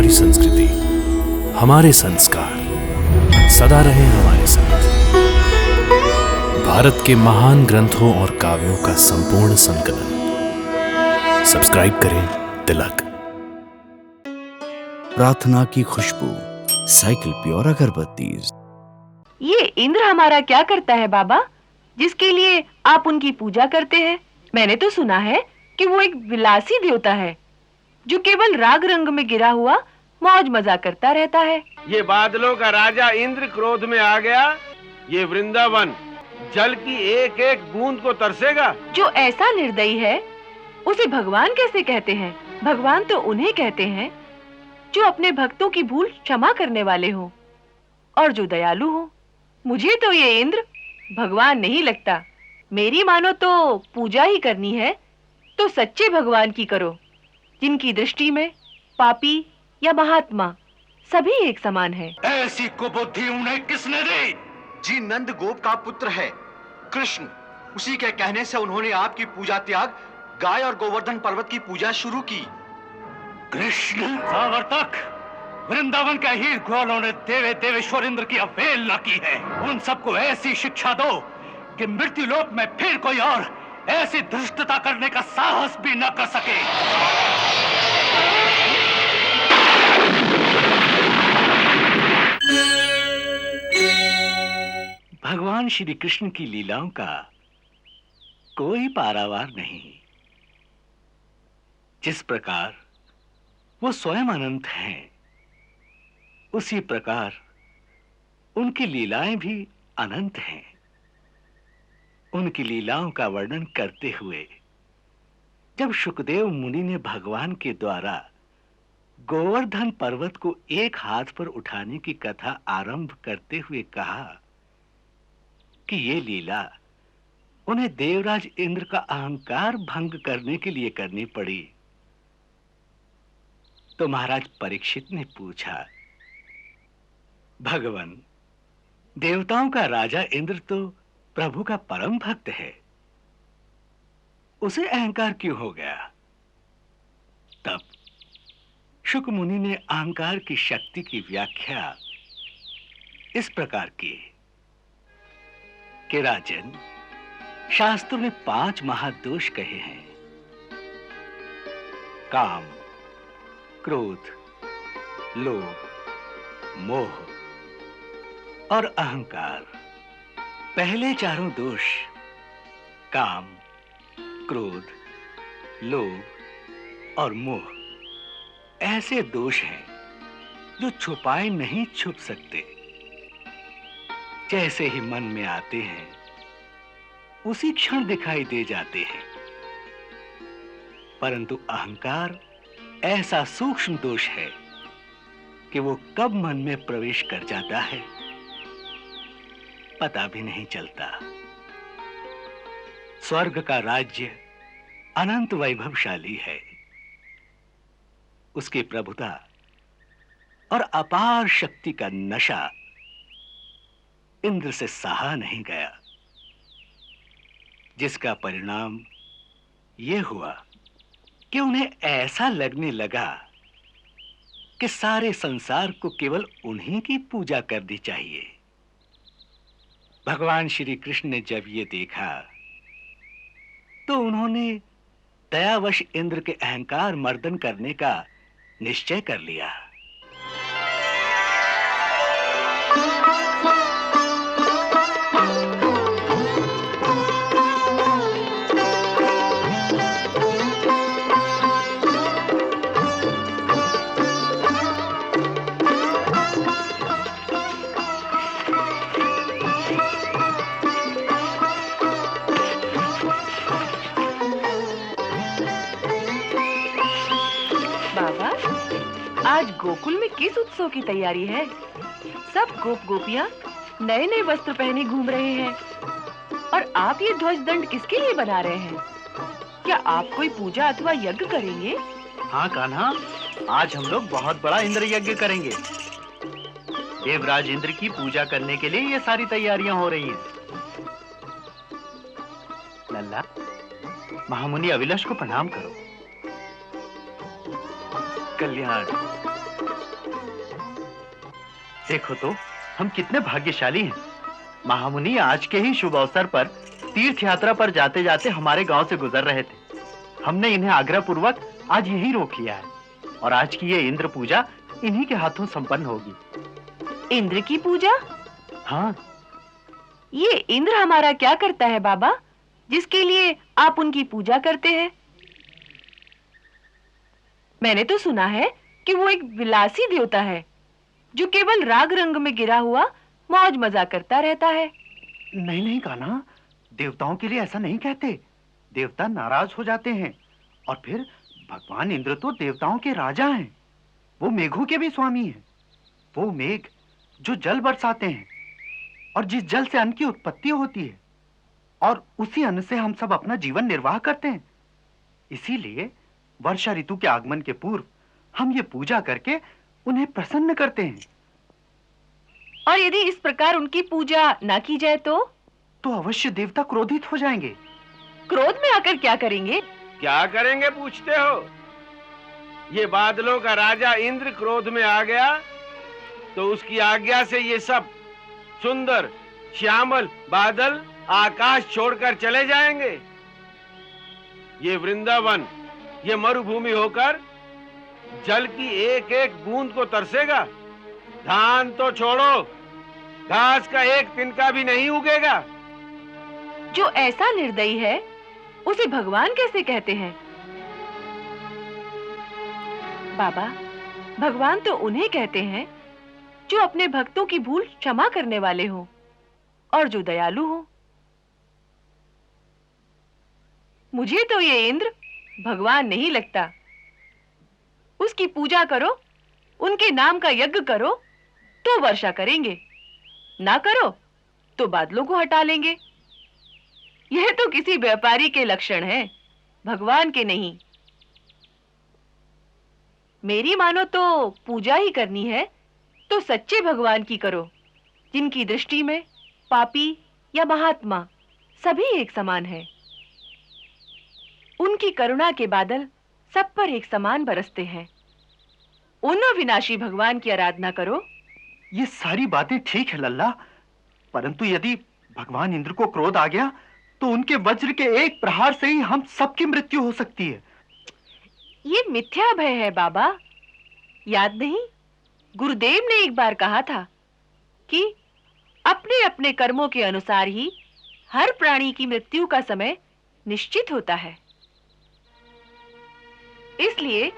हमारी संस्कृति, हमारे संस्कार सदा रहे हमारे साथ। भारत के महान ग्रंथों और काव्यों का संपूर्ण संकलन। सब्सक्राइब करें तिलक। प्रार्थना की खुशबू, साइकिल प्योर अगरबत्ती। ये इंद्र हमारा क्या करता है बाबा, जिसके लिए आप उनकी पूजा करते हैं? मैंने तो सुना है कि वो एक विलासी देवता है जो केवल राग रंग में गिरा हुआ मौज मजा करता रहता है। ये बादलों का राजा इंद्र क्रोध में आ गया। ये वृंदावन जल की एक एक बूंद को तरसेगा। जो ऐसा निर्दयी है उसे भगवान कैसे कहते हैं? भगवान तो उन्हें कहते हैं जो अपने भक्तों की भूल क्षमा करने वाले हो और जो दयालु हो। मुझे तो ये इंद्र भगवान नहीं लगता। मेरी मानो तो पूजा ही करनी है तो सच्चे भगवान की करो, जिनकी दृष्टि में पापी या महात्मा सभी एक समान है। ऐसी कुबुद्धि उन्हें किसने दी? जी नंद गोप का पुत्र है कृष्ण। उसी के कहने से उन्होंने आपकी पूजा त्याग गाय और गोवर्धन पर्वत की पूजा शुरू की। कृष्ण सावर्तक, वृंदावन के हीर ग्वालों ने देवे देवेश्वर इंद्र की अवहेलना की है। उन सबको ऐसी शिक्षा दो कि मृत्यु लोक में फिर कोई और ऐसी धृष्टता करने का साहस भी न कर सके। भगवान श्री कृष्ण की लीलाओं का कोई पारावार नहीं। जिस प्रकार वो स्वयं अनंत हैं, उसी प्रकार उनकी लीलाएं भी अनंत हैं। उनकी लीलाओं का वर्णन करते हुए जब शुकदेव मुनि ने भगवान के द्वारा गोवर्धन पर्वत को एक हाथ पर उठाने की कथा आरंभ करते हुए कहा कि ये लीला उन्हें देवराज इंद्र का अहंकार भंग करने के लिए करनी पड़ी, तो महाराज परीक्षित ने पूछा, भगवान, देवताओं का राजा इंद्र तो प्रभु का परम भक्त है, उसे अहंकार क्यों हो गया? तब शुक मुनि ने अहंकार की शक्ति की व्याख्या इस प्रकार की कि राजन, शास्त्रों ने 5 महादोष कहे हैं। काम, क्रोध, लोभ, मोह और अहंकार। पहले चारों दोष काम, क्रोध, लोभ और मोह ऐसे दोष हैं जो छुपाए नहीं छुप सकते। जैसे ही मन में आते हैं उसी क्षण दिखाई दे जाते हैं। परंतु अहंकार ऐसा सूक्ष्म दोष है कि वो कब मन में प्रवेश कर जाता है पता भी नहीं चलता। स्वर्ग का राज्य अनंत वैभवशाली है। उसकी प्रभुता और अपार शक्ति का नशा इंद्र से सहा नहीं गया, जिसका परिणाम यह हुआ कि उन्हें ऐसा लगने लगा कि सारे संसार को केवल उन्हीं की पूजा करनी चाहिए। भगवान श्री कृष्ण ने जब ये देखा तो उन्होंने दयावश इंद्र के अहंकार मर्दन करने का निश्चय कर लिया। आज गोकुल में किस उत्सव की तैयारी है? सब गोप गोपियां नए नए वस्त्र पहने घूम रहे हैं और आप ये ध्वज दंड किसके लिए बना रहे हैं? क्या आप कोई पूजा अथवा यज्ञ करेंगे? हाँ कान्हा, आज हम लोग बहुत बड़ा इंद्र यज्ञ करेंगे। देवराज इंद्र की पूजा करने के लिए ये सारी तैयारियां हो रही हैं। लल्ला, महामुनि अभिलाष को प्रणाम करो। कल्याण। देखो तो हम कितने भाग्यशाली हैं। महामुनि आज के ही शुभ अवसर पर तीर्थ यात्रा पर जाते जाते हमारे गांव से गुजर रहे थे। हमने इन्हें आग्रह पूर्वक आज यही रोक लिया है और आज की ये इंद्र पूजा इन्हीं के हाथों संपन्न होगी। इंद्र की पूजा? हाँ। ये इंद्र हमारा क्या करता है बाबा, जिसके लिए आप उनकी पूजा करते हैं? मैंने तो सुना है कि वो एक विलासी देवता है जो केवल राग रंग में गिरा हुआ मौज मजा करता रहता है। नहीं नहीं कान्हा, देवताओं के लिए ऐसा नहीं कहते। देवता नाराज हो जाते हैं और फिर भगवान इंद्र तो देवताओं के राजा हैं। वो मेघों के भी स्वामी हैं। वो मेघ जो जल बरसाते हैं और जिस जल से अन्न की उत्पत्ति होती है और उसी अन्न से हम सब अपना जीवन निर्वाह करते हैं। इसीलिए वर्षा ऋतु के आगमन के पूर्व हम ये पूजा करके उन्हें प्रसन्न करते हैं। और यदि इस प्रकार उनकी पूजा ना की जाए तो अवश्य देवता क्रोधित हो जाएंगे। क्रोध में आकर क्या करेंगे? क्या करेंगे पूछते हो? ये बादलों का राजा इंद्र क्रोध में आ गया तो उसकी आज्ञा से ये सब सुंदर श्यामल बादल आकाश छोड़कर चले जाएंगे। ये वृंदावन, ये मरुभूमि होकर जल की एक एक बूंद को तरसेगा। धान तो छोड़ो, घास का एक तिनका भी नहीं उगेगा। जो ऐसा निर्दयी है उसे भगवान कैसे कहते हैं? बाबा, भगवान तो उन्हें कहते हैं जो अपने भक्तों की भूल क्षमा करने वाले हो और जो दयालु हो। मुझे तो ये इंद्र भगवान नहीं लगता। उसकी पूजा करो, उनके नाम का यज्ञ करो तो वर्षा करेंगे, ना करो तो बादलों को हटा लेंगे। यह तो किसी व्यापारी के लक्षण हैं, भगवान के नहीं। मेरी मानो तो पूजा ही करनी है तो सच्चे भगवान की करो, जिनकी दृष्टि में पापी या महात्मा सभी एक समान है। उनकी करुणा के बादल सब पर एक समान बरसते हैं। उन अविनाशी भगवान की आराधना करो। ये सारी बातें ठीक है लल्ला, परंतु यदि भगवान इंद्र को क्रोध आ गया तो उनके वज्र के एक प्रहार से ही हम सबकी मृत्यु हो सकती है। ये मिथ्या भय है बाबा। याद नहीं, गुरुदेव ने एक बार कहा था कि अपने अपने कर्मों के अनुसार ही हर प्राणी की मृत्यु का समय निश्चित होता है। इसलिए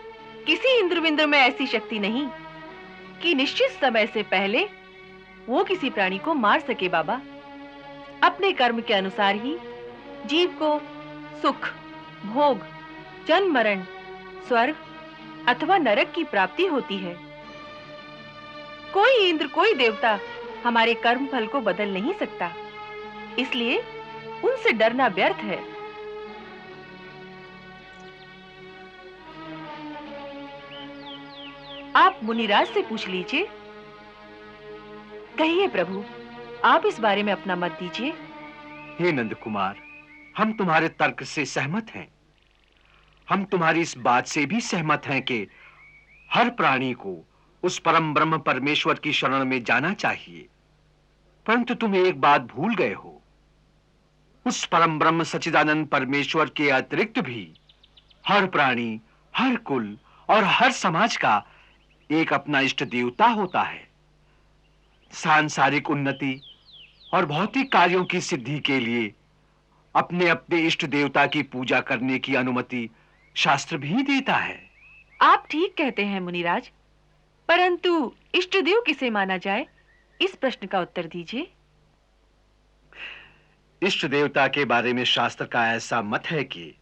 किसी इंद्रविंद्र में ऐसी शक्ति नहीं कि निश्चित समय से पहले वो किसी प्राणी को मार सके। बाबा, अपने कर्म के अनुसार ही जीव को सुख, भोग, जन्म मरण, स्वर्ग अथवा नरक की प्राप्ति होती है। कोई इंद्र, कोई देवता हमारे कर्म फल को बदल नहीं सकता। इसलिए उनसे डरना व्यर्थ है। आप मुनिराज से पूछ लीजिए। कहिए प्रभु, आप इस बारे में अपना मत दीजिए। हे नंद कुमार, हम तुम्हारे तर्क से सहमत हैं। हम तुम्हारी इस बात से भी सहमत हैं कि हर प्राणी को उस परम ब्रह्म परमेश्वर की शरण में जाना चाहिए। परंतु तुम एक बात भूल गए हो। उस परम ब्रह्म सच्चिदानंद परमेश्वर के अतिरिक्त भी हर प्राणी, हर कुल और हर समाज का एक अपना इष्ट देवता होता है। सांसारिक उन्नति और भौतिक कार्यों की सिद्धि के लिए अपने अपने इष्ट देवता की पूजा करने की अनुमति शास्त्र भी देता है। आप ठीक कहते हैं मुनिराज, परंतु इष्ट देव किसे माना जाए, इस प्रश्न का उत्तर दीजिए। इष्ट देवता के बारे में शास्त्र का ऐसा मत है कि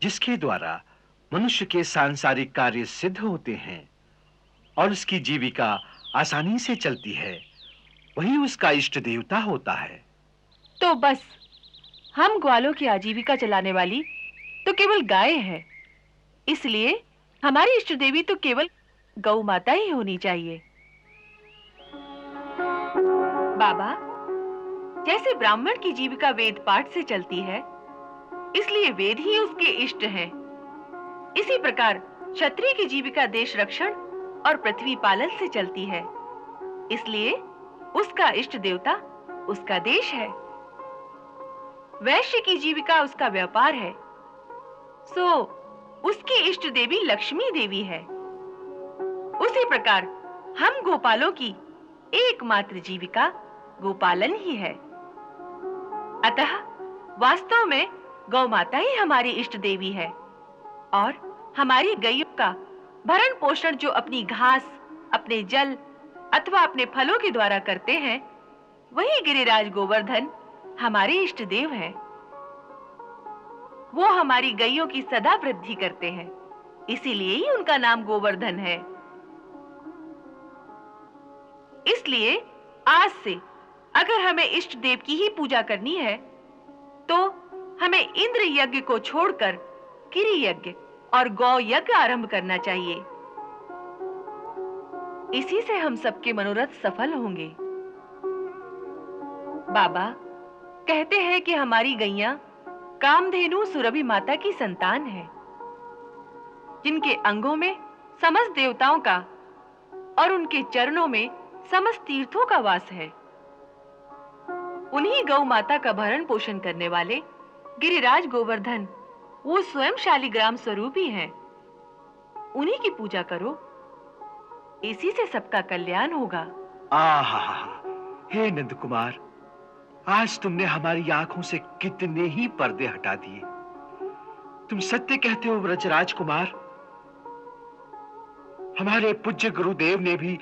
जिसके द्वारा मनुष्य के सांसारिक कार्य सिद्ध होते हैं और उसकी जीविका आसानी से चलती है, वही उसका इष्ट देवता होता है। तो बस हम ग्वालों की आजीविका चलाने वाली तो केवल गाय है, इसलिए हमारी इष्ट देवी तो केवल गौ माता ही होनी चाहिए। बाबा, जैसे ब्राह्मण की जीविका वेद पाठ से चलती है, इसलिए वेद ही उसके इष्ट हैं। इसी प्रकार क्षत्रिय की जीविका देश रक्षण और पृथ्वी पालन से चलती है, इसलिए उसका इष्ट देवता उसका देश है। वैश्य की जीविका उसका व्यापार है, सो उसकी इष्ट देवी लक्ष्मी देवी है। उसी प्रकार हम गोपालों की एकमात्र जीविका गोपालन ही है। अतः वास्तव में गौ माता ही हमारी इष्ट देवी है और हमारी गायों का भरण पोषण जो अपनी घास, अपने जल अथवा अपने फलों के द्वारा करते हैं, वही गिरिराज गोवर्धन हमारे इष्ट देव हैं। वो हमारी गायों की सदा वृद्धि करते हैं, इसीलिए ही उनका नाम गोवर्धन है। इसलिए आज से अगर हमें इष्ट देव की ही पूजा करनी है तो हमें इंद्र यज्ञ को छोड़कर गिरि यज्ञ और गौ यज्ञ आरंभ करना चाहिए। इसी से हम सबके मनोरथ सफल होंगे। बाबा कहते हैं कि हमारी गैया कामधेनु सुरभि माता की संतान है, जिनके अंगों में समस्त देवताओं का और उनके चरणों में समस्त तीर्थों का वास है। उन्हीं गौ माता का भरण पोषण करने वाले गिरिराज गोवर्धन वो स्वयं शालिग्राम स्वरूप ही हैं। उन्हीं की पूजा करो, इसी से सबका कल्याण होगा। आहा, हे नंद कुमार, आज तुमने हमारी आंखों से कितने ही पर्दे हटा दिए। तुम सत्य कहते हो व्रजराज कुमार। हमारे पूज्य गुरुदेव ने भी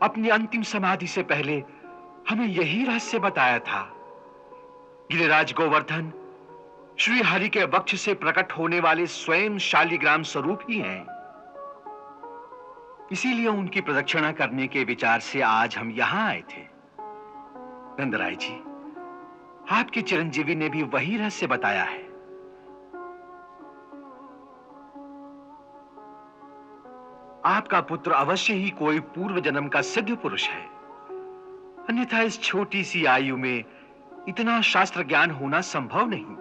अपनी अंतिम समाधि से पहले हमें यही रहस्य बताया था। गिरिराज गोवर्धन श्री हरि के वक्ष से प्रकट होने वाले स्वयं शालिग्राम स्वरूप ही हैं। इसीलिए उनकी प्रदक्षिणा करने के विचार से आज हम यहां आए थे। नंदराय जी, आपके चिरंजीवी ने भी वही रहस्य बताया है। आपका पुत्र अवश्य ही कोई पूर्व जन्म का सिद्ध पुरुष है, अन्यथा इस छोटी सी आयु में इतना शास्त्र ज्ञान होना संभव नहीं।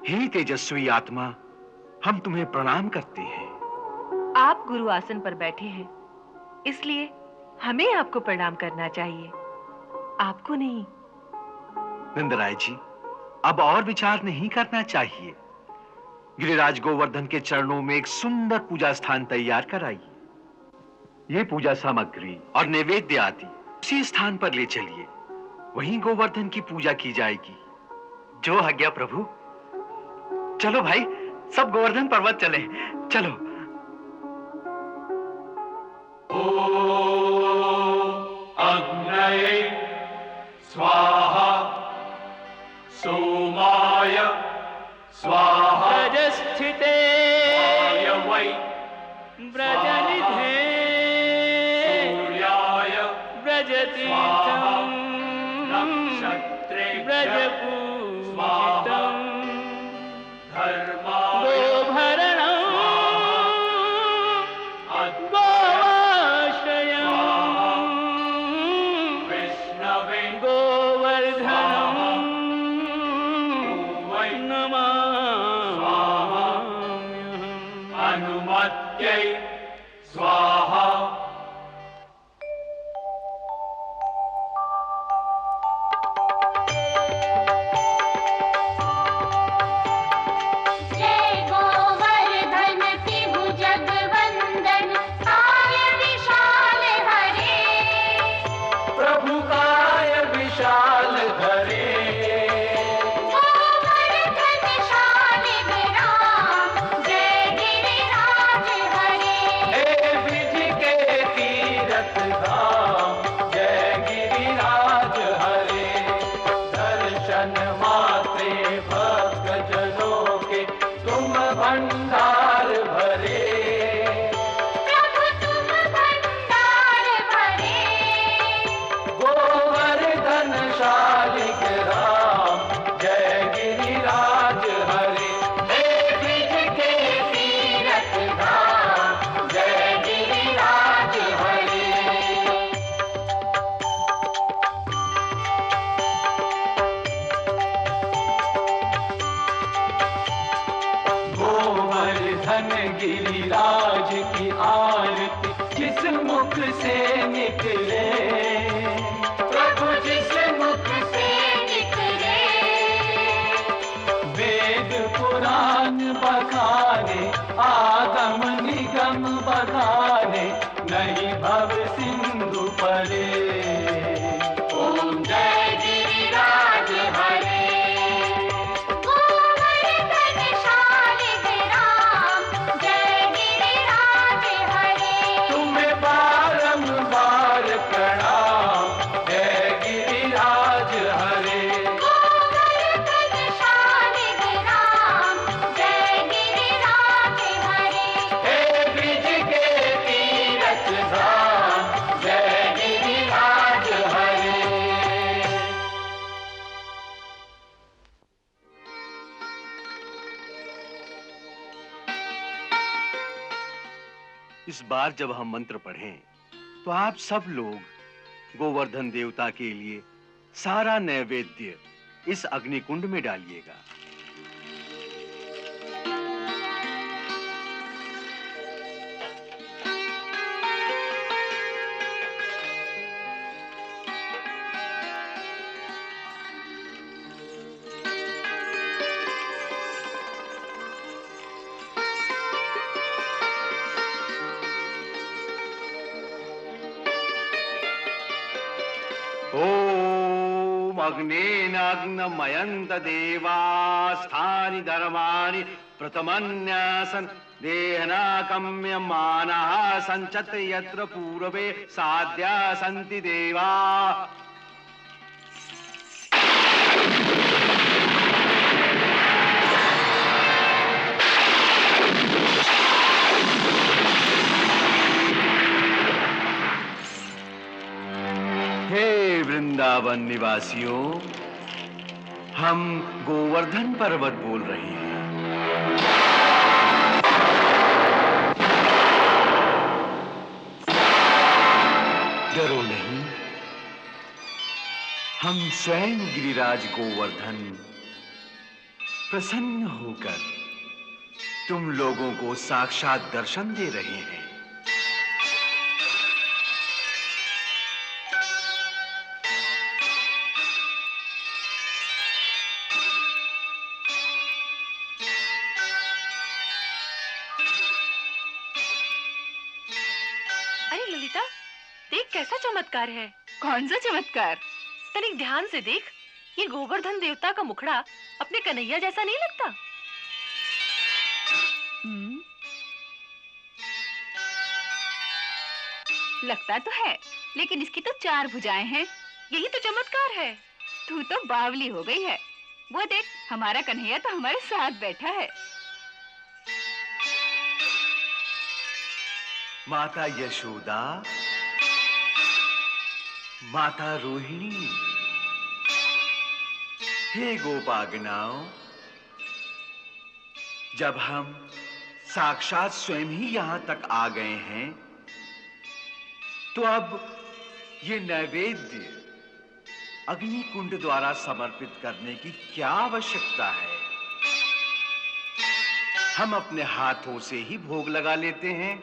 हे तेजस्वी आत्मा, हम तुम्हें प्रणाम करते हैं। आप गुरु आसन पर बैठे हैं, इसलिए हमें आपको प्रणाम करना चाहिए, आपको नहीं। नंदराय जी, अब और विचार नहीं करना चाहिए। गिरिराज गोवर्धन के चरणों में एक सुंदर पूजा स्थान तैयार कराइए। ये पूजा सामग्री और नैवेद्य आदि उसी स्थान पर ले चलिए, वहीं गोवर्धन की पूजा की जाएगी। जो आज्ञा प्रभु। चलो भाई, सब गोवर्धन पर्वत चले। चलो। अग्नये स्वाहा सोमाय स्वाहा ब्रजस्थिते वै ब्रजनिधे सूर्याय ब्रजतीर्थं नक्षत्रे ब्रजपूजितं धर्माय गोभरणं गोवाश्रयं विष्णवे गोवर्धनं वै नमाम्यहम्। अनुमत्यै स्वाहा जय गोवर्धन तिहु जगवंदन काय विशाल हरे प्रभु काय विशाल धरे गोवर्धन शालिग राम जय गिरिराज हरे हे ब्रिज के तीरथ धाम जय गिरिराज हरे दर्शन मात्रे भक्त जनों के तुम भंडार भरे प्रभु तुम भंडार भरे गोवर्धन शालिक राम जय गिरिराज हरे हे ब्रिज के तीरथ धाम जय गिरिराज हरे गोवर्धन गिरिराज की आरती जिस मुख से निकले, प्रभु जिस मुख से निकले, वेद पुराण बखाने, आगम निगम बखाने, नहीं भव सिंधु पड़े। ओम जय गिरिराज हरे, गोवर्धन शालिग्राम, जय गिरिराज हरे। तुम्हें बारंबार प्रणाम, जय गिरिराज हरे। गोवर्धन शालिग्राम, जय गिरिराज हरे। हे ब्रिज के तीरथ धाम, जय गिरिराज हरे। इस बार जब हम मंत्र पढ़ें तो आप सब लोग गोवर्धन देवता के लिए सारा नैवेद्य इस अग्निकुंड में डालिएगा। ओम अग्नेनाग्नमयन्त देवास्थानि धर्माणि प्रथमन्यासन देहनाकम्यमानः संचत यत्र पूर्वे साध्या सन्ति देवा। हे वृंदावन निवासियों, हम गोवर्धन पर्वत बोल रहे हैं। डरो नहीं, हम स्वयं गिरिराज गोवर्धन प्रसन्न होकर तुम लोगों को साक्षात दर्शन दे रहे हैं। अरे ललिता, देख कैसा चमत्कार है। कौन सा चमत्कार? तनिक ध्यान से देख, ये गोवर्धन देवता का मुखड़ा अपने कन्हैया जैसा नहीं लगता? लगता तो है, लेकिन इसकी तो 4 भुजाएं हैं। यही तो चमत्कार है। तू तो बावली हो गई है। वो देख, हमारा कन्हैया तो हमारे साथ बैठा है। माता यशोदा, माता रोहिणी, हे गोपागनाओं, जब हम साक्षात स्वयं ही यहां तक आ गए हैं, तो अब ये नैवेद्य अग्निकुंड द्वारा समर्पित करने की क्या आवश्यकता है? हम अपने हाथों से ही भोग लगा लेते हैं।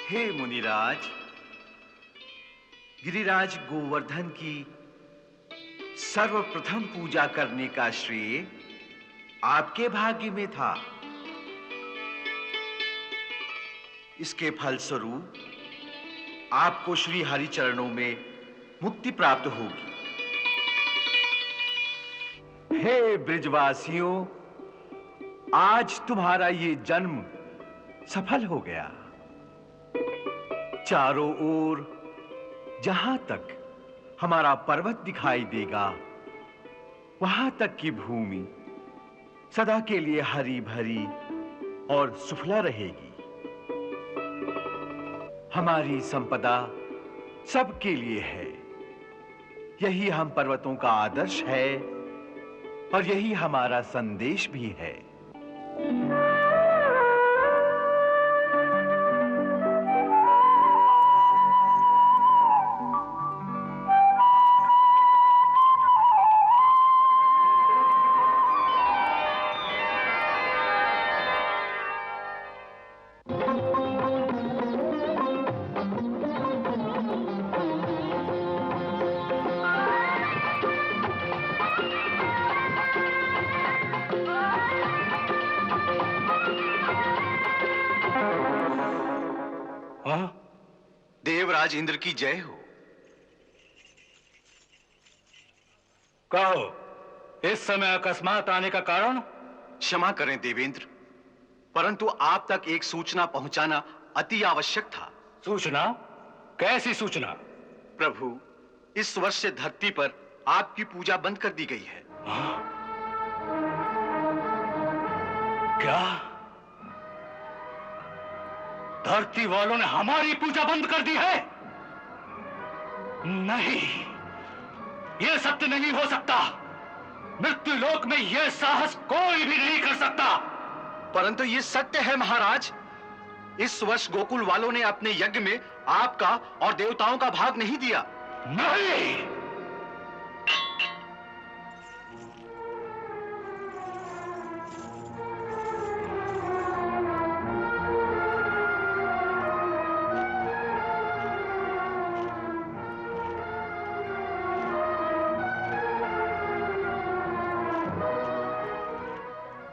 हे मुनिराज, गिरिराज गोवर्धन की सर्वप्रथम पूजा करने का श्रेय आपके भाग्य में था। इसके फलस्वरूप आपको श्री हरि चरणों में मुक्ति प्राप्त होगी। हे ब्रिजवासियों, आज तुम्हारा ये जन्म सफल हो गया। चारों ओर जहां तक हमारा पर्वत दिखाई देगा, वहां तक की भूमि सदा के लिए हरी भरी और सुफला रहेगी। हमारी संपदा सबके लिए है। यही हम पर्वतों का आदर्श है और यही हमारा संदेश भी है। देवराज इंद्र की जय हो। कहो, इस समय अकस्मात आने का कारण? क्षमा करें देवेंद्र, परंतु आप तक एक सूचना पहुंचाना अति आवश्यक था। सूचना? कैसी सूचना? प्रभु, इस वर्ष से धरती पर आपकी पूजा बंद कर दी गई है। क्या? धरती वालों ने हमारी पूजा बंद कर दी है? नहीं, यह सत्य नहीं हो सकता। मृत्यु लोक में यह साहस कोई भी नहीं कर सकता। परंतु यह सत्य है महाराज। इस वर्ष गोकुल वालों ने अपने यज्ञ में आपका और देवताओं का भाग नहीं दिया। नहीं,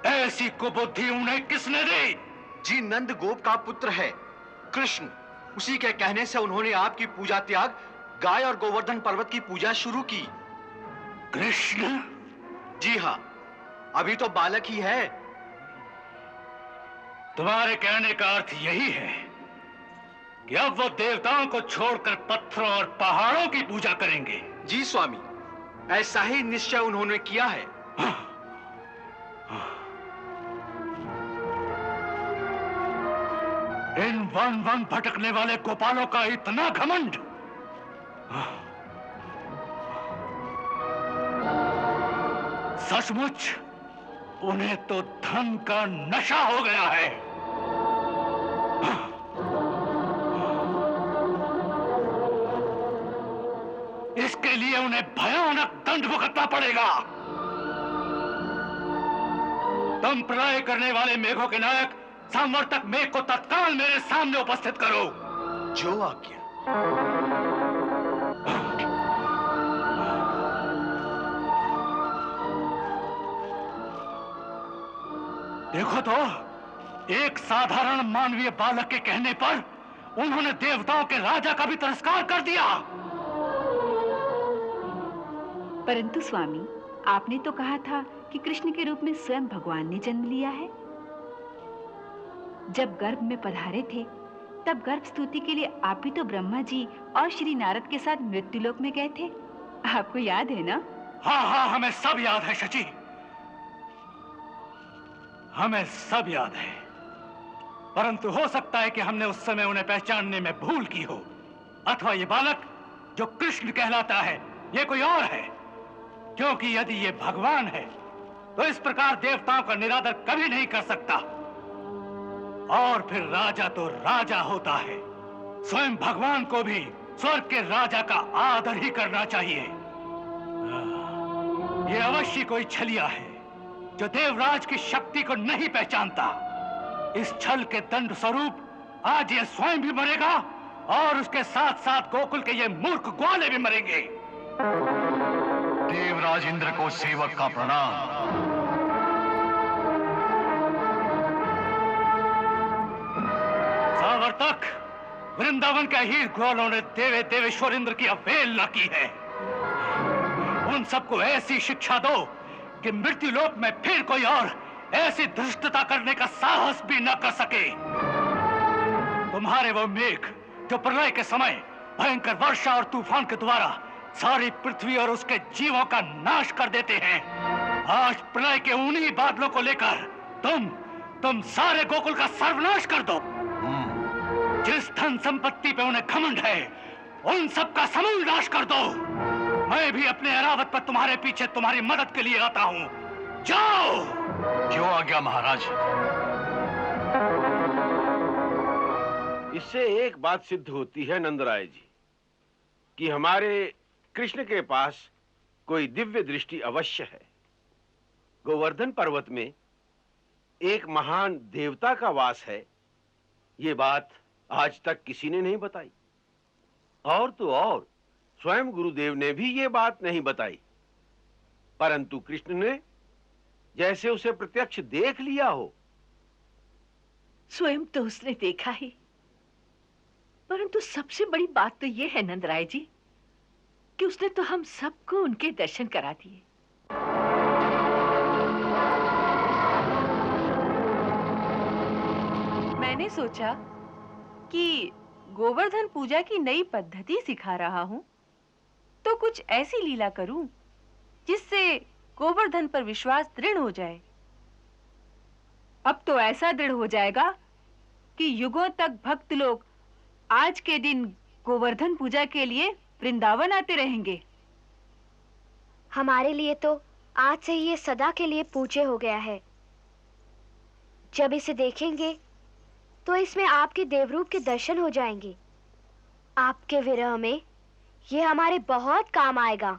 ऐसी कुबुद्धि उन्हें किसने दी? जी नंद गोप का पुत्र है कृष्ण। उसी के कहने से उन्होंने आपकी पूजा त्याग गाय और गोवर्धन पर्वत की पूजा शुरू की। कृष्ण? जी हाँ, अभी तो बालक ही है। तुम्हारे कहने का अर्थ यही है कि अब वो देवताओं को छोड़कर पत्थरों और पहाड़ों की पूजा करेंगे? जी स्वामी, ऐसा ही निश्चय उन्होंने किया है। इन वन वन भटकने वाले गोपालों का इतना घमंड! सचमुच उन्हें तो धन का नशा हो गया है। इसके लिए उन्हें भयानक दंड भुगतना पड़ेगा। तुम प्रलय करने वाले मेघों के नायक संवर्तक मेघ को तत्काल मेरे सामने उपस्थित करो। जो आज्ञा। देखो तो, एक साधारण मानवीय बालक के कहने पर उन्होंने देवताओं के राजा का भी तिरस्कार कर दिया। परंतु स्वामी, आपने तो कहा था कि कृष्ण के रूप में स्वयं भगवान ने जन्म लिया है। जब गर्भ में पधारे थे, तब गर्भ स्तुति के लिए आप भी तो ब्रह्मा जी और श्री नारद के साथ मृत्युलोक में गए थे। आपको याद है ना? हाँ हाँ, हमें सब याद है शची, हमें सब याद है। परंतु हो सकता है कि हमने उस समय उन्हें पहचानने में भूल की हो, अथवा ये बालक जो कृष्ण कहलाता है ये कोई और है। क्योंकि यदि ये भगवान है तो इस प्रकार देवताओं का निरादर कभी नहीं कर सकता। और फिर राजा तो राजा होता है। स्वयं भगवान को भी स्वर्ग के राजा का आदर ही करना चाहिए। ये अवश्य कोई छलिया है जो देवराज की शक्ति को नहीं पहचानता। इस छल के दंड स्वरूप आज ये स्वयं भी मरेगा और उसके साथ साथ गोकुल के ये मूर्ख ग्वाले भी मरेंगे। देवराज इंद्र को सेवक का प्रणाम। सावर्तक, वृंदावन के हीर ग्वालों ने देवे देवेश्वर इंद्र की अवहेलना की है। उन सबको ऐसी शिक्षा दो कि मृत्यु लोक में फिर कोई और ऐसी धृष्टता करने का साहस भी न कर सके। तुम्हारे वो मेघ जो प्रलय के समय भयंकर वर्षा और तूफान के द्वारा सारी पृथ्वी और उसके जीवों का नाश कर देते हैं, आज प्रलय के उन्हीं बादलों को लेकर तुम सारे गोकुल का सर्वनाश कर दो। जिस धन संपत्ति पे उन्हें घमंड है, उन सब का समूल नाश कर दो। मैं भी अपने अरावत पर तुम्हारे पीछे तुम्हारी मदद के लिए आता हूँ। जाओ। क्यों आज्ञा महाराज? इससे एक बात सिद्ध होती है नंदराय जी कि हमारे कृष्ण के पास कोई दिव्य दृष्टि अवश्य है। गोवर्धन पर्वत में एक महान देवता का वास है, ये बात आज तक किसी ने नहीं बताई। और तो और स्वयं गुरुदेव ने भी ये बात नहीं बताई, परंतु कृष्ण ने जैसे उसे प्रत्यक्ष देख लिया हो। स्वयं तो उसने देखा ही, परंतु सबसे बड़ी बात तो ये है नंदराय जी कि उसने तो हम सबको उनके दर्शन करा दिए। मैंने सोचा कि गोवर्धन पूजा की नई पद्धति सिखा रहा हूं, तो कुछ ऐसी लीला करूं जिससे गोवर्धन पर विश्वास दृढ़ हो जाए। अब तो ऐसा दृढ़ हो जाएगा कि युगों तक भक्त लोग आज के दिन गोवर्धन पूजा के लिए वृंदावन आते रहेंगे। हमारे लिए तो आज से ही ये सदा के लिए पूज्य हो गया है। जब इसे देखेंगे तो इसमें आपके देवरूप के दर्शन हो जाएंगे। आपके विरह में ये हमारे बहुत काम आएगा।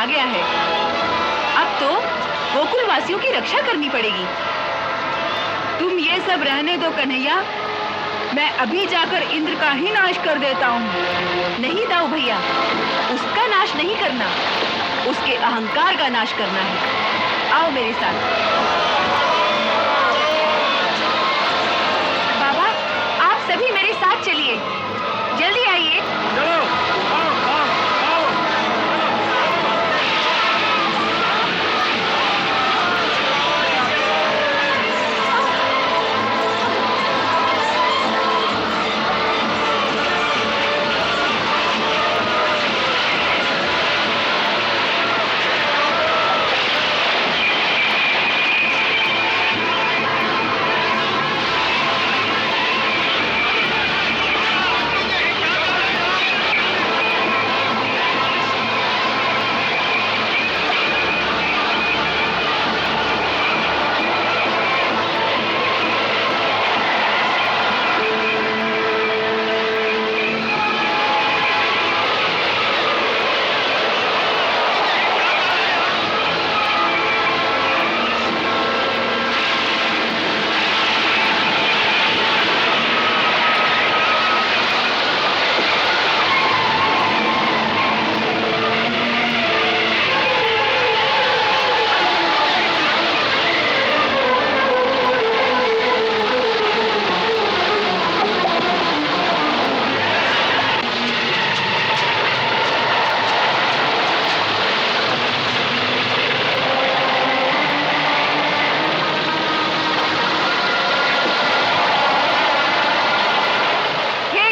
गया है। अब तो गोकुल वासियों की रक्षा करनी पड़ेगी। तुम ये सब रहने दो कन्हैया, मैं अभी जाकर इंद्र का ही नाश कर देता हूँ। नहीं दाऊ भैया, उसका नाश नहीं करना, उसके अहंकार का नाश करना है। आओ मेरे साथ। बाबा, आप सभी मेरे साथ चलिए, जल्दी आइए। चलो, आओ, आओ, आओ।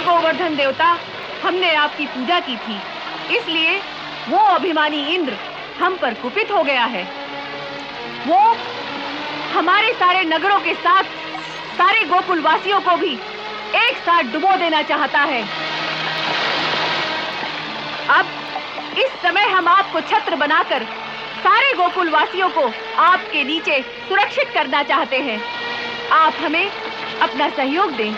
गोवर्धन देवता, हमने आपकी पूजा की थी, इसलिए वो अभिमानी इंद्र हम पर कुपित हो गया है। वो हमारे सारे नगरों के साथ सारे गोकुल वासियों को भी एक साथ डुबो देना चाहता है। अब इस समय हम आपको छत्र बनाकर सारे गोकुल वासियों को आपके नीचे सुरक्षित करना चाहते हैं। आप हमें अपना सहयोग दें।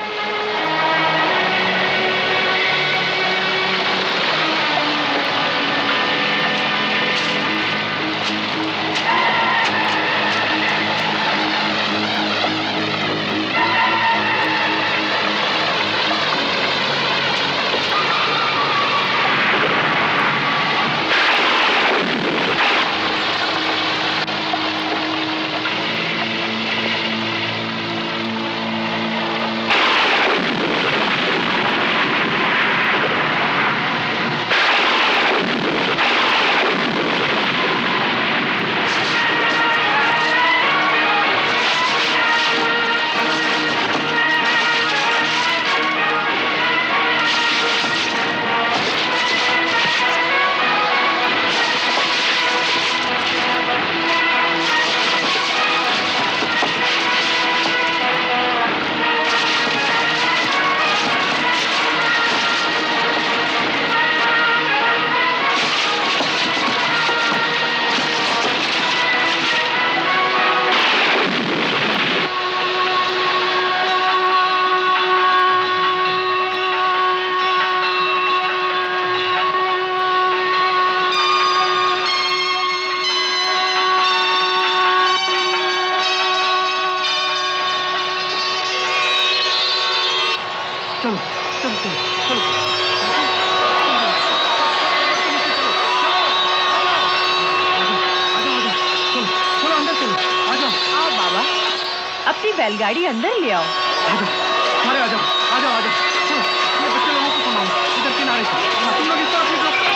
अपनी बैलगाड़ी अंदर ले आओ। अरे आजाओ आजाओ आजाओ, चलो ये बच्चे लोगों को सुनाओ इधर किनारे से। तुम लोग इस तरफ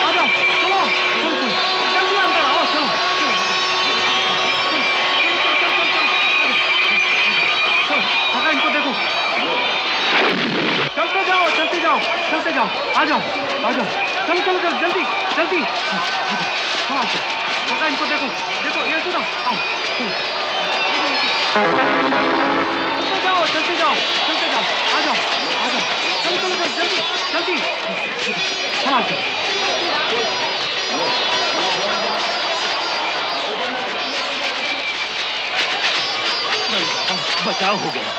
आ जाओ, चलो चलो चलो जल्दी अंदर आओ, चलो चलो चलो इनको देखो, चलते जाओ चलते जाओ चलते जाओ, आ जाओ आ जाओ, चलो चलो चलो जल्दी जल्दी, हाँ इनको देखो देखो, ये सुनो, आओ चलते जाओ चलते जाओ चलते जाओ, आ जाओ आ जाओ, चलो चलो जल्दी जल्दी, हाँ बचाव हो गया।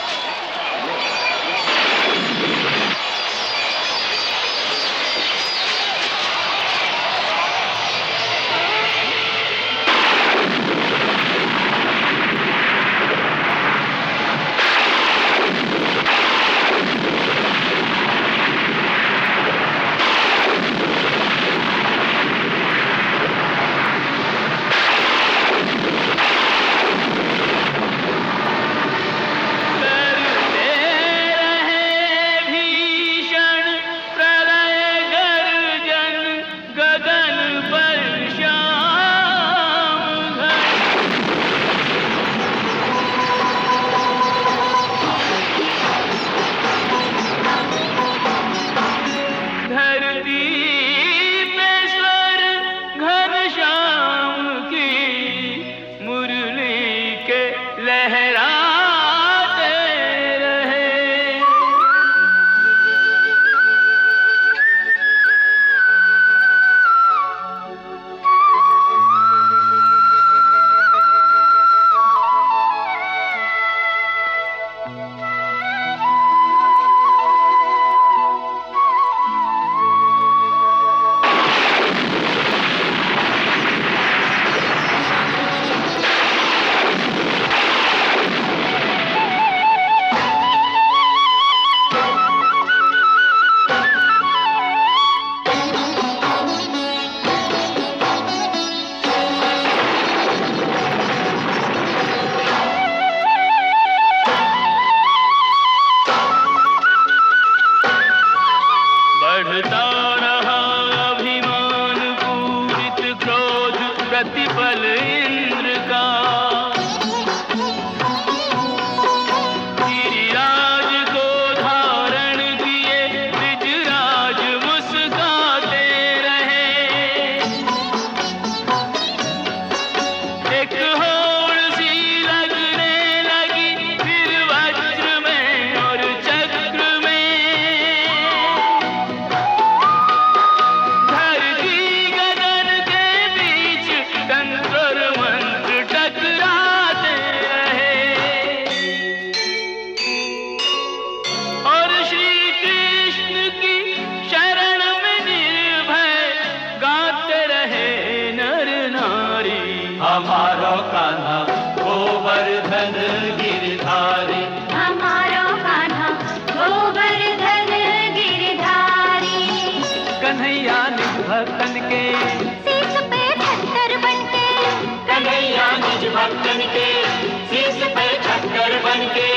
बनके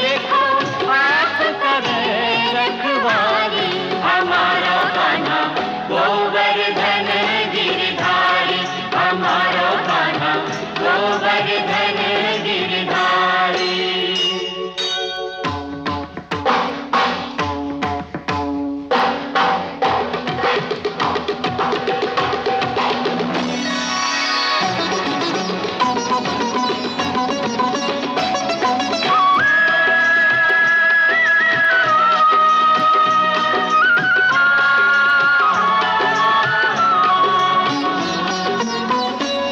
देखो आप करें रखवाली हमारा कान्हा गोवर्धन गिरधारी हमारा कान्हा गोवर्धन गिरधारी।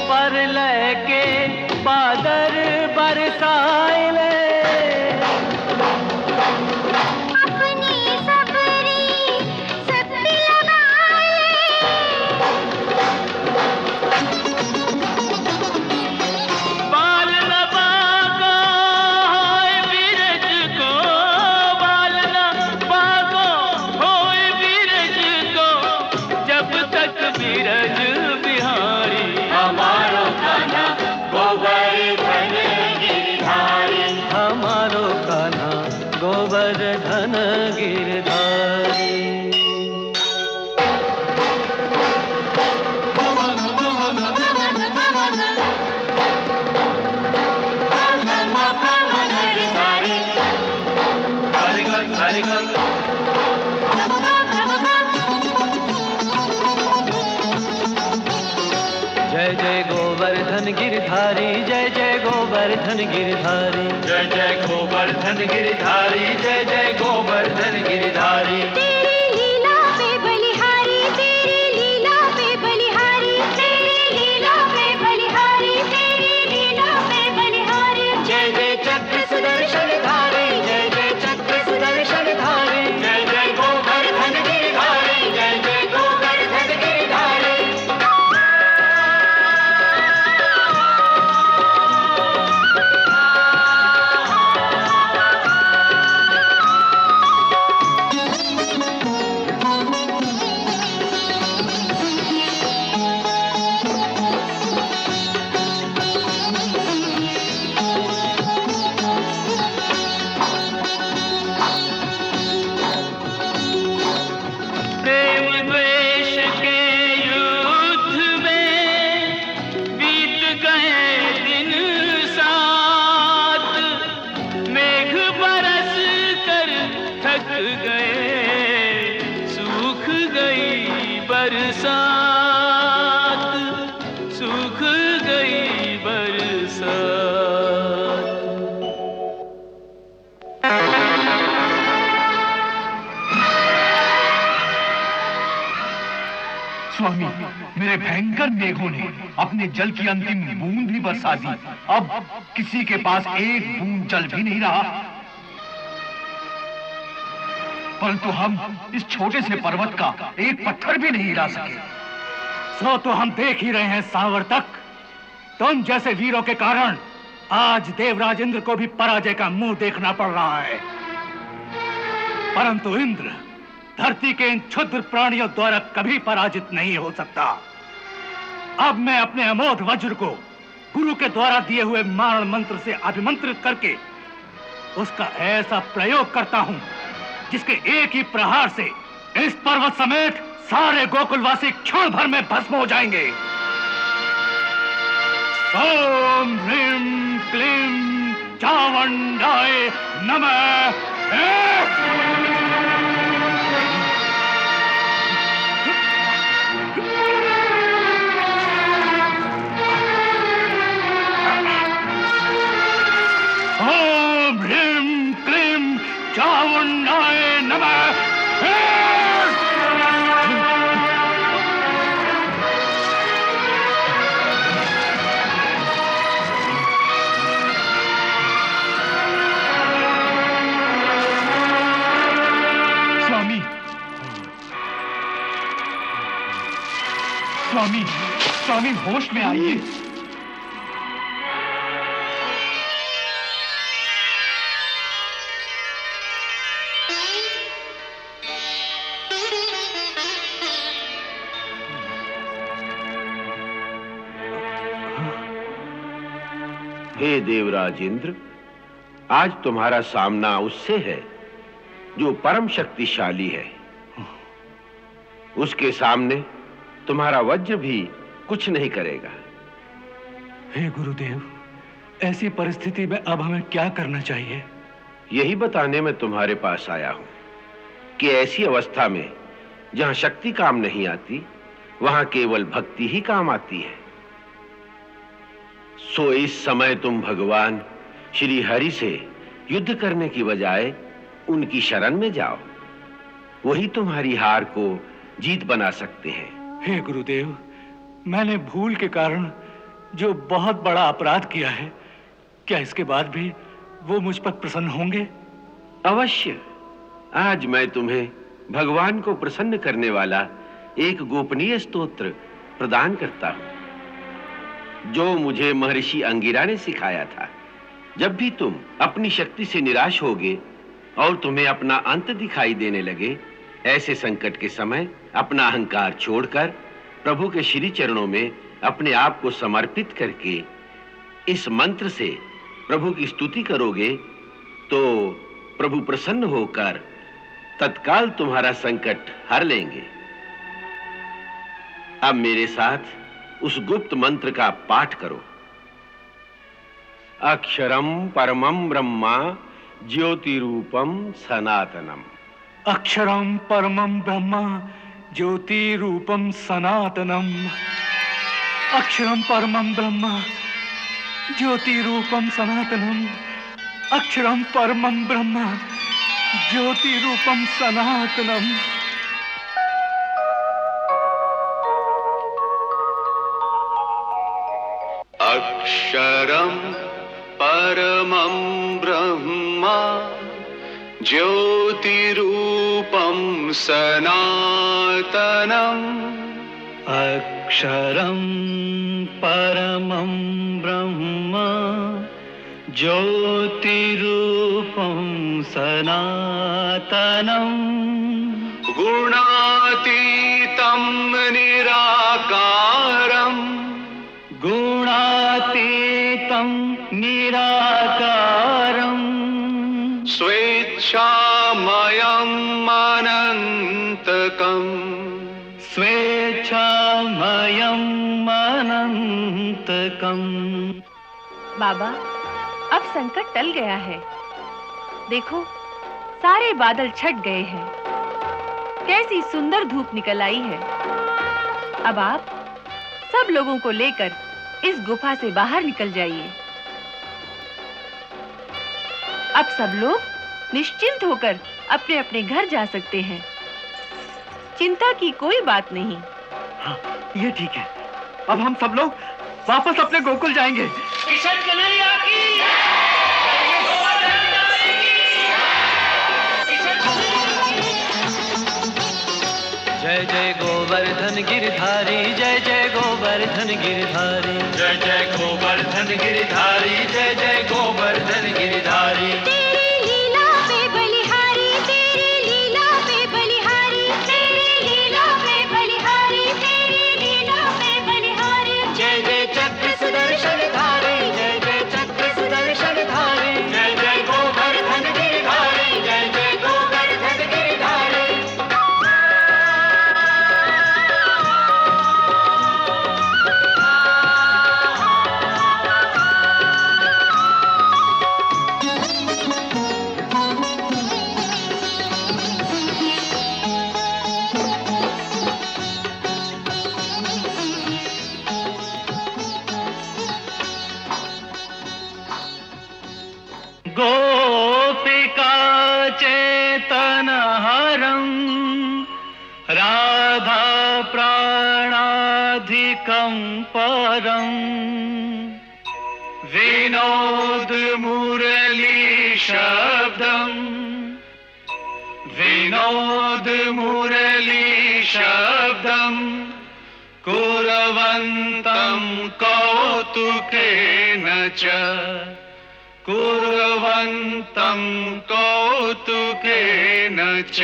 परलय के बादल बरसाए अपनी सबरी सबरी बाल न बागो होए बीरज को बाल न बागो होए बीरज को जब तक बीरज बिहारी हमारो कान्हा गोवर्धन गिरधारी हमारो कान्हा गोवर्धन गिरधारी। जय जय गोवर्धन गिरधारी जय जय गोवर्धन गिरधारी जय जय गोवर्धन गिरधारी जय जय गोवर्धन गिरधारी। तेरी लीला पे बलिहारी तेरी लीला पे बलिहारी तेरी लीला पे बलिहारी तेरी लीला पे बलिहारी। जय जय चक्र सुदर्शन धारी जय जय चक्र सुदर्शन धारी जय जय गोवर्धन गिरधारी जय जय गोवर्धन गिरधारी। प्रेम द्वेष के युद्ध में बीत गए दिन सात मेघ बरस कर थक गए सूख गई बरसात सूख गई बरसात। स्वामी, मेरे भयंकर मेघों ने अपने जल की अंतिम बूंद भी बरसा दी। अब किसी के पास एक बूंद जल भी नहीं रहा। परंतु हम इस छोटे से पर्वत का एक पत्थर भी नहीं हिला सके। सो तो हम देख ही रहे हैं सावर्तक, तुम जैसे वीरों के कारण आज देवराज इंद्र को भी पराजय का मुंह देखना पड़ रहा है। परंतु इंद्र धरती के इन क्षुद्र प्राणियों द्वारा कभी पराजित नहीं हो सकता। अब मैं अपने अमोघ वज्र को गुरु के द्वारा दिए हुए मारण मंत्र से अभिमंत्रित करके उसका ऐसा प्रयोग करता हूं जिसके एक ही प्रहार से इस पर्वत समेत सारे गोकुलवासी क्षण भर में भस्म हो जाएंगे। ओम ह्रीं क्लीं चामुंडाय नमः। ओम ह्रीं क्लीं चामुंडाय नमः। स्वामी, स्वामी होश में आइए। हे देवराज इंद्र, आज तुम्हारा सामना उससे है जो परम शक्तिशाली है। उसके सामने तुम्हारा वज्र भी कुछ नहीं करेगा। हे गुरुदेव, ऐसी परिस्थिति में अब हमें क्या करना चाहिए? यही बताने में तुम्हारे पास आया हूं कि ऐसी अवस्था में जहां शक्ति काम नहीं आती, वहां केवल भक्ति ही काम आती है। सो इस समय तुम भगवान श्री हरि से युद्ध करने की बजाय उनकी शरण में जाओ। वही तुम्हारी हार को जीत बना सकते हैं। हे गुरुदेव, मैंने भूल के कारण जो बहुत बड़ा अपराध किया है, क्या इसके बाद भी वो मुझ पर प्रसन्न होंगे? अवश्य। आज मैं तुम्हें भगवान को प्रसन्न करने वाला एक गोपनीय स्तोत्र प्रदान करता हूं, जो मुझे महर्षि अंगिरा ने सिखाया था। जब भी तुम अपनी शक्ति से निराश होगे और तुम्हें अपना अंत दिखाई देने लगे, ऐसे संकट के समय अपना अहंकार छोड़कर प्रभु के श्री चरणों में अपने आप को समर्पित करके इस मंत्र से प्रभु की स्तुति करोगे तो प्रभु प्रसन्न होकर तत्काल तुम्हारा संकट हर लेंगे। अब मेरे साथ उस गुप्त मंत्र का पाठ करो। अक्षरम परमं ब्रह्मा ज्योतिरूपम सनातनम। अक्षरम परमं ब्रह्म ज्योति रूपम सनातनम। अक्षरम परमं ब्रह्म ज्योति रूपम सनातनम। अक्षरम परमं ब्रह्म ज्योति रूपम सनातनम। अक्षरं परमं ब्रह्म ज्योतिरूपं सनातनम्। अक्षरं परमं ब्रह्म ज्योतिरूपं सनातनम्। गुणातीतं निराकारम्। गुणातीतं निराकारम्। स्वेच्छामयम् अनन्तकम्। स्वेच्छामयम् अनन्तकम्। बाबा, अब संकट टल गया है। देखो, सारे बादल छट गए हैं। कैसी सुंदर धूप निकल आई है। अब आप सब लोगों को लेकर इस गुफा से बाहर निकल जाइए। अब सब लोग निश्चिंत होकर अपने अपने घर जा सकते हैं। चिंता की कोई बात नहीं। हाँ, ये ठीक है। अब हम सब लोग वापस अपने गोकुल जाएंगे। किशन कन्हैया की जय जय गोवर्धन गिरधारी, जय जय गोवर्धन गिरधारी, जय जय गोवर्धन गिरधारी, जय जय गोवर्धन गिरधारी। तेरी लीला पे बलिहारी, तेरी लीला पे बलिहारी, तेरी लीला पे बलिहारी, तेरी लीला पे बलिहारी। जय जय चक्र सुदर्शन धारी, जय जय चक्र सुदर्शन धारी, जय जय गोवर्धन गिरधारी, जय जय गोवर्धन गिरधारी। गोपिका चेतनहरं राधा प्राणाधिकं परं विनोद मुरली शब्दं, विनोद मुरली शब्दं कुर्वन्तं कौतुकेन च, कुर्वन्तं कौतुकेन च।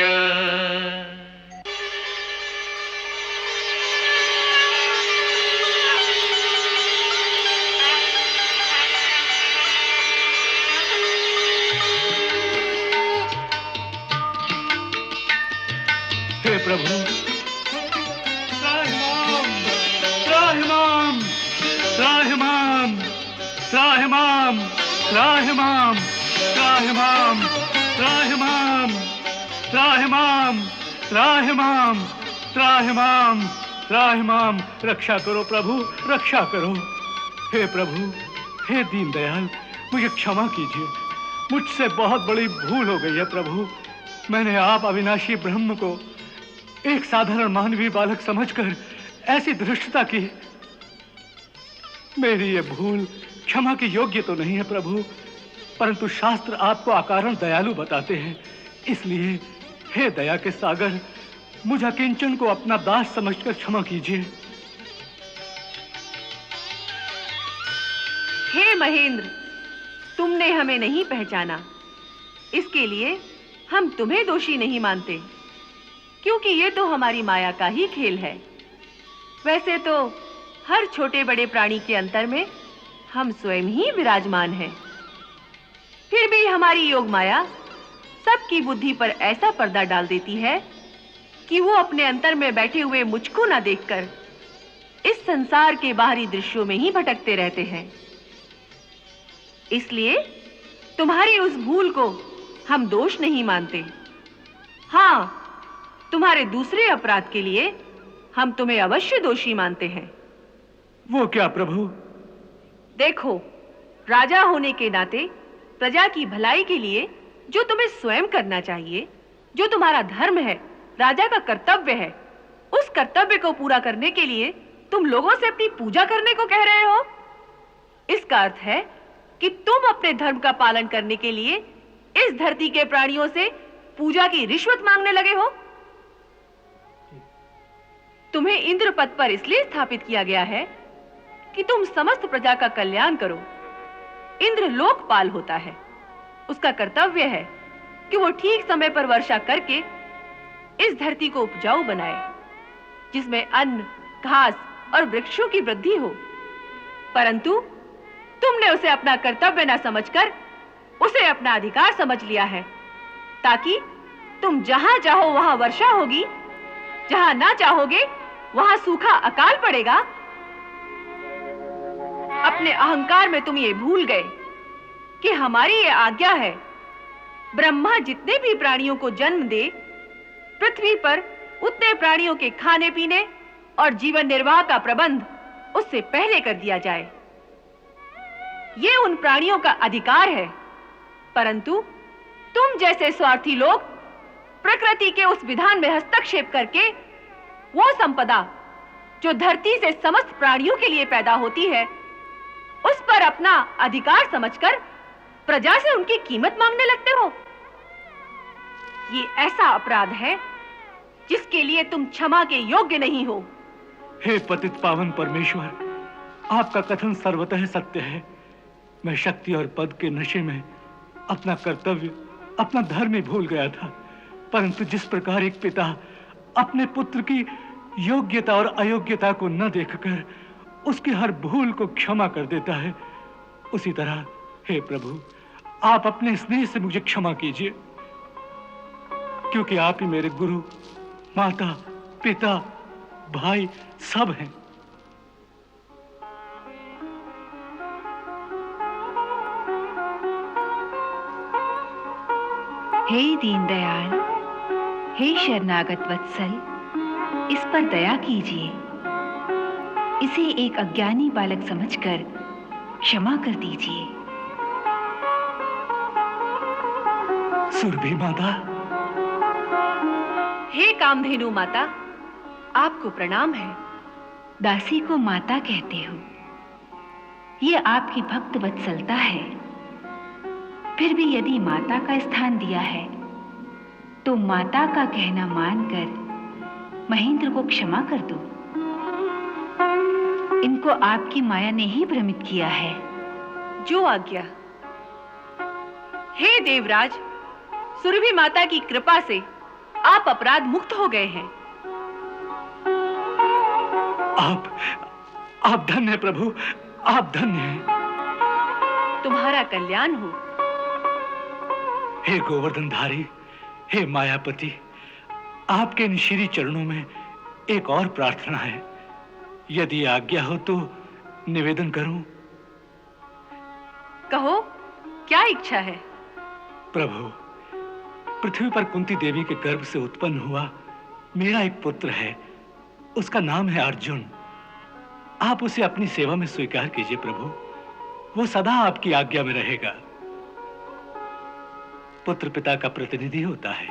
प्रभु, त्राहिमाम, त्राहिमाम, त्राहिमाम, त्राहिमाम, त्राहिमाम, त्राहिमाम, त्राहिमाम, त्राहिमाम, त्राहिमाम, त्राहिमाम, त्राहिमाम। रक्षा करो प्रभु, रक्षा करो। हे प्रभु, हे दीनदयाल, मुझे क्षमा कीजिए। मुझसे बहुत बड़ी भूल हो गई है प्रभु। मैंने आप अविनाशी ब्रह्म को एक साधारण मानवीय बालक समझकर ऐसी धृष्टता की। मेरी ये भूल क्षमा की योग्य तो नहीं है प्रभु, परंतु शास्त्र आपको अकारण दयालु बताते हैं। इसलिए हे दया के सागर, मुझे किंचन को अपना दास समझकर क्षमा कीजिए। हे महेंद्र, तुमने हमें नहीं पहचाना, इसके लिए हम तुम्हें दोषी नहीं मानते, क्योंकि ये तो हमारी माया का ही खेल है। वैसे तो हर छोटे बड़े प्राणी के अंतर में हम स्वयं ही विराजमान हैं। फिर भी हमारी योग माया सबकी बुद्धि पर ऐसा पर्दा डाल देती है कि वो अपने अंतर में बैठे हुए मुझको ना देखकर इस संसार के बाहरी दृश्यों में ही भटकते रहते हैं। इसलिए तुम्हारी उस भूल को हम दोष नहीं मानते। हाँ, तुम्हारे दूसरे अपराध के लिए हम तुम्हें अवश्य दोषी मानते हैं। वो क्या प्रभु? देखो, राजा होने के नाते प्रजा की भलाई के लिए जो तुम्हें स्वयं करना चाहिए, जो तुम्हारा धर्म है, राजा का कर्तव्य है, उस कर्तव्य को पूरा करने के लिए तुम लोगों से अपनी पूजा करने को कह रहे हो। इसका अर्थ है कि तुम अपने धर्म का पालन करने के लिए इस धरती के प्राणियों से पूजा की रिश्वत मांगने लगे हो। तुम्हें इंद्र पद पर इसलिए स्थापित किया गया है कि तुम समस्त प्रजा का कल्याण करो। इंद्र लोकपाल होता है, उसका कर्तव्य है कि वो ठीक समय पर वर्षा करके इस धरती को उपजाऊ बनाए, जिसमें अन्न, घास और वृक्षों की वृद्धि हो। परंतु तुमने उसे अपना कर्तव्य न समझकर उसे अपना अधिकार समझ लिया है, ताकि तुम जहां चाहो वहां वर्षा होगी, जहां ना चाहोगे वहां सूखा अकाल पड़ेगा। अपने अहंकार में तुम ये भूल गए कि हमारी ये आज्ञा है, ब्रह्मा जितने भी प्राणियों को जन्म दे, पृथ्वी पर उतने प्राणियों के खाने पीने और जीवन निर्वाह का प्रबंध उससे पहले कर दिया जाए। ये उन प्राणियों का अधिकार है, परंतु तुम जैसे स्वार्थी लोग प्रकृति के उस विधान में हस्तक्षेप करके वो संपदा जो धरती से समस्त प्राणियों के लिए पैदा होती है, उस पर अपना अधिकार समझकर प्रजा से उनकी कीमत मांगने लगते हो। ये ऐसा अपराध है जिसके लिए तुम क्षमा के योग्य नहीं हो। हे पतित पावन परमेश्वर, आपका कथन सर्वतः सत्य है। मैं शक्ति और पद के नशे में अपना कर्तव्य, अपना धर्म ही भूल गया था। परंतु जिस प्रकार एक पिता अपने पुत्र की योग्यता और अयोग्यता को न देखकर उसकी हर भूल को क्षमा कर देता है, उसी तरह हे प्रभु, आप अपने स्नेह से मुझे क्षमा कीजिए, क्योंकि आप ही मेरे गुरु, माता, पिता, भाई सब हैं। हे दीनदयाल, हे शरणागत वत्सल, इस पर दया कीजिए। इसे एक अज्ञानी बालक समझकर क्षमा कर दीजिए। सुरभि माता। हे कामधेनु माता, आपको प्रणाम है। दासी को माता कहते हो, ये आपकी भक्त वत्सलता है। फिर भी यदि माता का स्थान दिया है तो माता का कहना मानकर महेंद्र को क्षमा कर दो। इनको आपकी माया ने ही भ्रमित किया है। जो आज्ञा। हे देवराज, सुरभि माता की कृपा से आप अपराध मुक्त हो गए हैं। आप धन्य हैं प्रभु, आप धन्य हैं। तुम्हारा कल्याण हो। हे गोवर्धनधारी, हे मायापति, आपके इन श्री चरणों में एक और प्रार्थना है, यदि आज्ञा हो तो निवेदन करूं। कहो, क्या इच्छा है? प्रभु, पृथ्वी पर कुंती देवी के गर्भ से उत्पन्न हुआ मेरा एक पुत्र है, उसका नाम है अर्जुन। आप उसे अपनी सेवा में स्वीकार कीजिए प्रभु, वो सदा आपकी आज्ञा में रहेगा। पुत्र पिता का प्रतिनिधि होता है,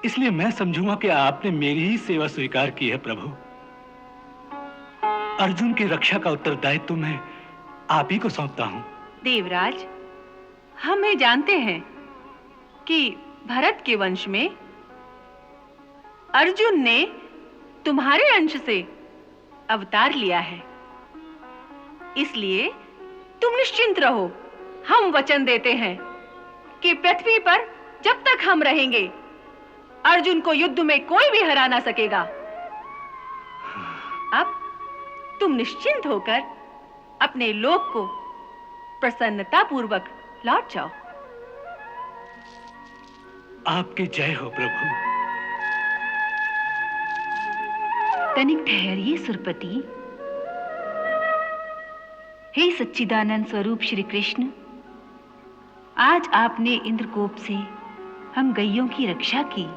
इसलिए मैं समझूंगा कि आपने मेरी ही सेवा स्वीकार की है प्रभु। अर्जुन की रक्षा का उत्तरदायित्व मैं आप ही को सौंपता हूं। देवराज, हम ये जानते हैं कि भरत के वंश में अर्जुन ने तुम्हारे अंश से अवतार लिया है, इसलिए तुम निश्चिंत रहो। हम वचन देते हैं कि पृथ्वी पर जब तक हम रहेंगे अर्जुन को युद्ध में कोई भी हरा ना सकेगा। अब तुम निश्चिंत होकर अपने लोक को प्रसन्नता पूर्वक लौट जाओ। आपकी जय हो प्रभु। तनिक ठहरिए सुरपति। हे सच्चिदानंद स्वरूप श्री कृष्ण, आज आपने इंद्रकोप से हम गैयों की रक्षा की,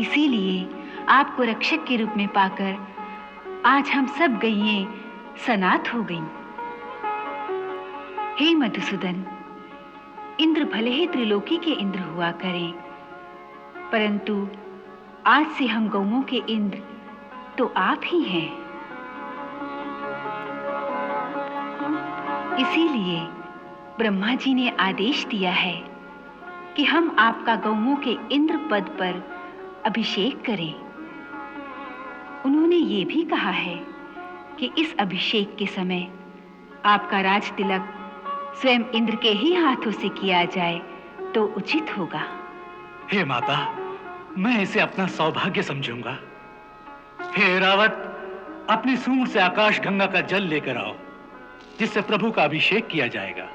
इसीलिए आपको रक्षक के रूप में पाकर आज हम सब गैयें सनाथ हो गईं। हे मधुसूदन, इंद्र भले ही त्रिलोकी के इंद्र हुआ करें, परंतु आज से हम गौओं के इंद्र तो आप ही हैं। इसीलिए ब्रह्मा जी ने आदेश दिया है कि हम आपका गौओं के इंद्र पद पर अभिषेक करें। उन्होंने ये भी कहा है कि इस अभिषेक के समय आपका राज तिलक स्वयं इंद्र के ही हाथों से किया जाए तो उचित होगा। हे माता, मैं इसे अपना सौभाग्य समझूंगा। हे रावत, अपनी सूंड से आकाश गंगा का जल लेकर आओ, जिससे प्रभु का अभिषेक किया जाएगा।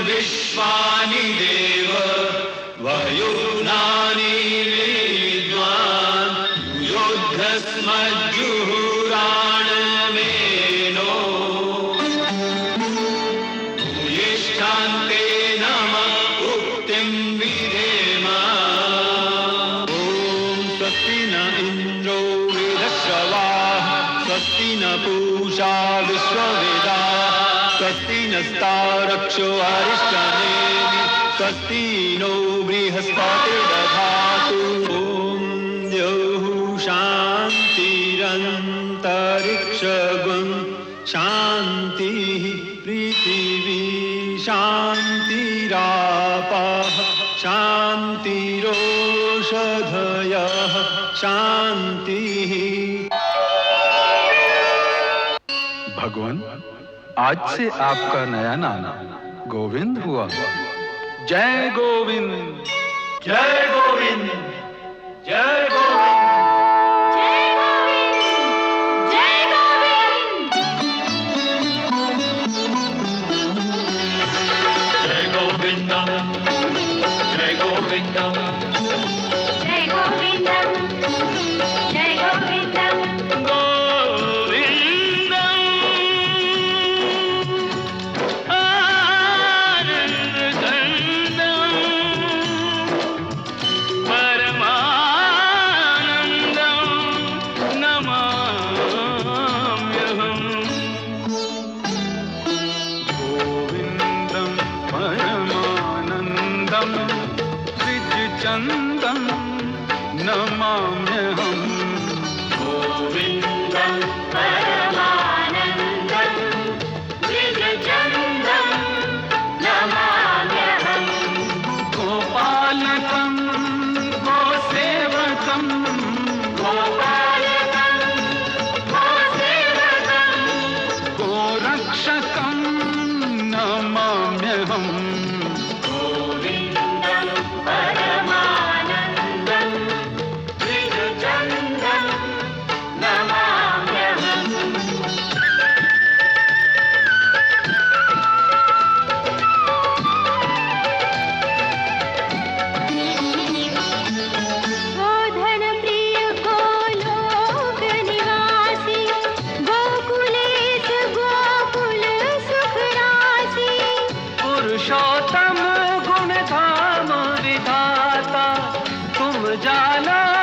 विश्वानि देव वयुनानि विद्वान् युद्धस्मज्जुहुराणमेनो भूयिष्ठान्ते नमः उक्तिं विधेम। ॐ स्वस्ति न इन्द्रो वृधश्रवाः स्वस्ति न पूषा विश्ववेदाः स्वस्ति नस्तारक्षो अरिष्टनेमि स्वस्ति नो बृहस्पतिर्दधातु। ॐ द्यौः शान्तिरन्तरिक्षगुं शान्तिः पृथिवी शान्तिरापः शान्तिरोषधयः शान्तिः। भगवान, आज से आपका नया नाम गोविंद हुआ। जय गोविंद, जय गोविंद, जय गोविंद, जय गोविंद, जय गोविंद, जय गोविंद, जय गोविंद, जय गोविंद, जय गोविंद। चंदन नमाम्यहम्। गोविन्दं परमानन्दं द्विजचन्दं नमाम्यहम्। गोपालकं गोसेवकं गोपालकं गोसेवकं गोरक्षकं नमाम्यहम्। गोविन्दं परमानन्दं जाना